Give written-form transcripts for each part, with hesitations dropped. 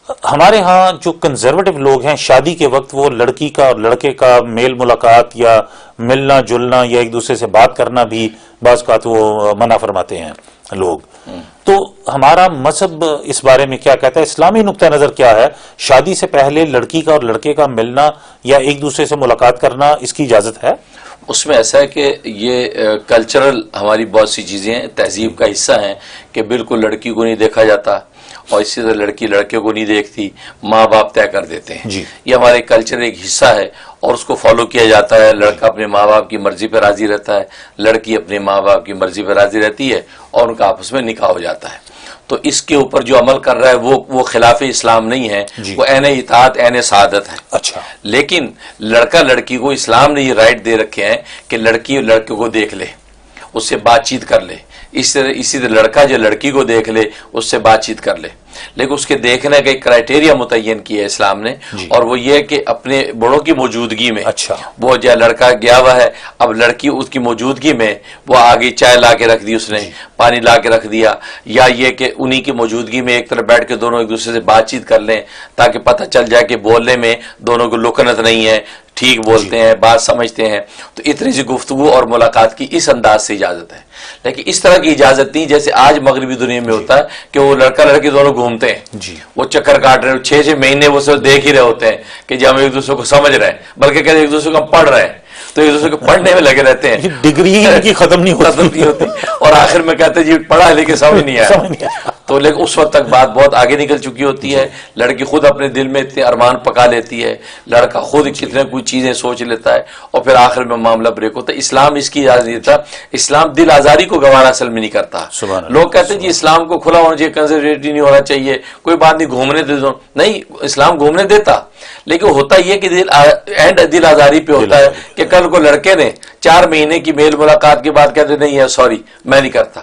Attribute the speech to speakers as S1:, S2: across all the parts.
S1: ہمارے ہاں جو کنزرویٹو لوگ ہیں شادی کے وقت وہ لڑکی کا اور لڑکے کا میل ملاقات یا ملنا جلنا یا ایک دوسرے سے بات کرنا بھی بعض اوقات وہ منع فرماتے ہیں لوگ. تو ہمارا مذہب اس بارے میں کیا کہتا ہے؟ اسلامی نقطہ نظر کیا ہے؟ شادی سے پہلے لڑکی کا اور لڑکے کا ملنا یا ایک دوسرے سے ملاقات کرنا اس کی اجازت ہے؟
S2: اس میں ایسا ہے کہ یہ کلچرل ہماری بہت سی چیزیں تہذیب کا حصہ ہیں کہ بالکل لڑکی کو نہیں دیکھا جاتا اور اسی طرح لڑکی لڑکے کو نہیں دیکھتی، ماں باپ طے کر دیتے ہیں. یہ ہمارے کلچر ایک حصہ ہے اور اس کو فالو کیا جاتا ہے. لڑکا اپنے ماں باپ کی مرضی پہ راضی رہتا ہے، لڑکی اپنے ماں باپ کی مرضی پہ راضی رہتی ہے اور ان کا آپس میں نکاح ہو جاتا ہے. تو اس کے اوپر جو عمل کر رہا ہے وہ خلاف اسلام نہیں ہے، وہ عین اطاعت عین سعادت ہے.
S1: اچھا.
S2: لیکن لڑکا لڑکی کو اسلام نے یہ رائٹ دے رکھے ہیں کہ لڑکی لڑکے کو دیکھ لے، اس سے بات چیت کر لے. اسی طرح لڑکا جو لڑکی کو دیکھ لے اس سے بات چیت کر لے، لیکن اس کے دیکھنے کا ایک کرائٹیریا متعین کیا ہے اسلام نے، اور وہ یہ کہ اپنے بڑوں کی موجودگی میں.
S1: اچھا.
S2: وہ جو لڑکا گیا ہوا ہے، اب لڑکی اس کی موجودگی میں وہ آگے چائے لا کے رکھ دی، اس نے پانی لا کے رکھ دیا، یا یہ کہ انہی کی موجودگی میں ایک طرف بیٹھ کے دونوں ایک دوسرے سے بات چیت کر لیں تاکہ پتہ چل جائے کہ بولنے میں دونوں کو لکنت نہیں ہے، ٹھیک بولتے ہیں، بات سمجھتے ہیں. تو اتنی سی گفتگو اور ملاقات کی اس انداز سے اجازت ہے. لیکن اس طرح کی اجازت نہیں جیسے آج مغربی دنیا میں ہوتا ہے کہ وہ لڑکا لڑکی دونوں گھومتے ہیں، وہ چکر کاٹ رہے ہیں، 6 مہینے وہ سب دیکھ ہی رہے ہوتے ہیں کہ جب ہم ایک دوسرے کو سمجھ رہے ہیں، بلکہ کہتے ہیں ایک دوسرے کو ہم پڑھ رہے ہیں، تو ایک دوسرے کو پڑھنے میں لگے رہتے ہیں.
S1: ڈگری ان کی ختم نہیں
S2: ہوتی اور آخر میں کہتے ہیں جی پڑھا ہے لیکن سمجھ نہیں آیا. تو لیکن اس وقت تک بات بہت آگے نکل چکی ہوتی ہے. لڑکی خود اپنے دل میں اتنے ارمان پکا لیتی ہے، لڑکا خود کتنے کوئی چیزیں سوچ لیتا ہے اور پھر آخر میں معاملہ بریک ہوتا ہے. اسلام اس کی اجازت نہیں دیتا. اسلام دل آزاری کو گوارا اصل میں نہیں کرتا. لوگ کہتے ہیں جی اسلام کو کھلا ہونا چاہیے، کنزرویٹو نہیں ہونا چاہیے، کوئی بات نہیں گھومنے دے دو. نہیں، اسلام گھومنے دیتا، لیکن ہوتا یہ کہ دل آزاری پہ ہوتا ہے کہ کل کو لڑکے نے 4 مہینے کی میل ملاقات کے بعد کہتے نہیں ہے سوری میں نہیں کرتا.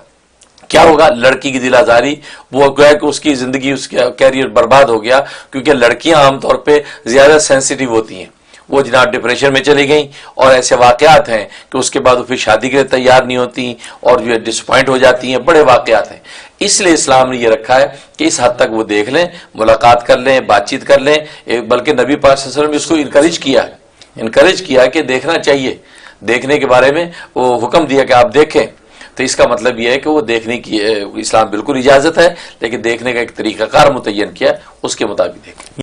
S2: کیا ہوگا؟ لڑکی کی دل آزاری، وہ گویا کہ اس کی زندگی، اس کا کیریئر برباد ہو گیا. کیونکہ لڑکیاں عام طور پہ زیادہ سینسیٹیو ہوتی ہیں، وہ جناب ڈپریشن میں چلی گئیں اور ایسے واقعات ہیں کہ اس کے بعد وہ پھر شادی کے لیے تیار نہیں ہوتی اور جو ڈس پوائنٹ ہو جاتی ہیں. بڑے واقعات ہیں. اس لیے اسلام نے یہ رکھا ہے کہ اس حد تک وہ دیکھ لیں، ملاقات کر لیں، بات چیت کر لیں. بلکہ نبی پاک صلی اللہ علیہ وسلم نے اس کو انکریج کیا کہ دیکھنا چاہیے. دیکھنے کے بارے میں وہ حکم دیا کہ آپ دیکھیں. تو اس کا مطلب یہ ہے کہ وہ دیکھنے کی اسلام بالکل اجازت ہے، لیکن دیکھنے کا ایک طریقہ کار متعین کیا، اس کے مطابق دیکھیں.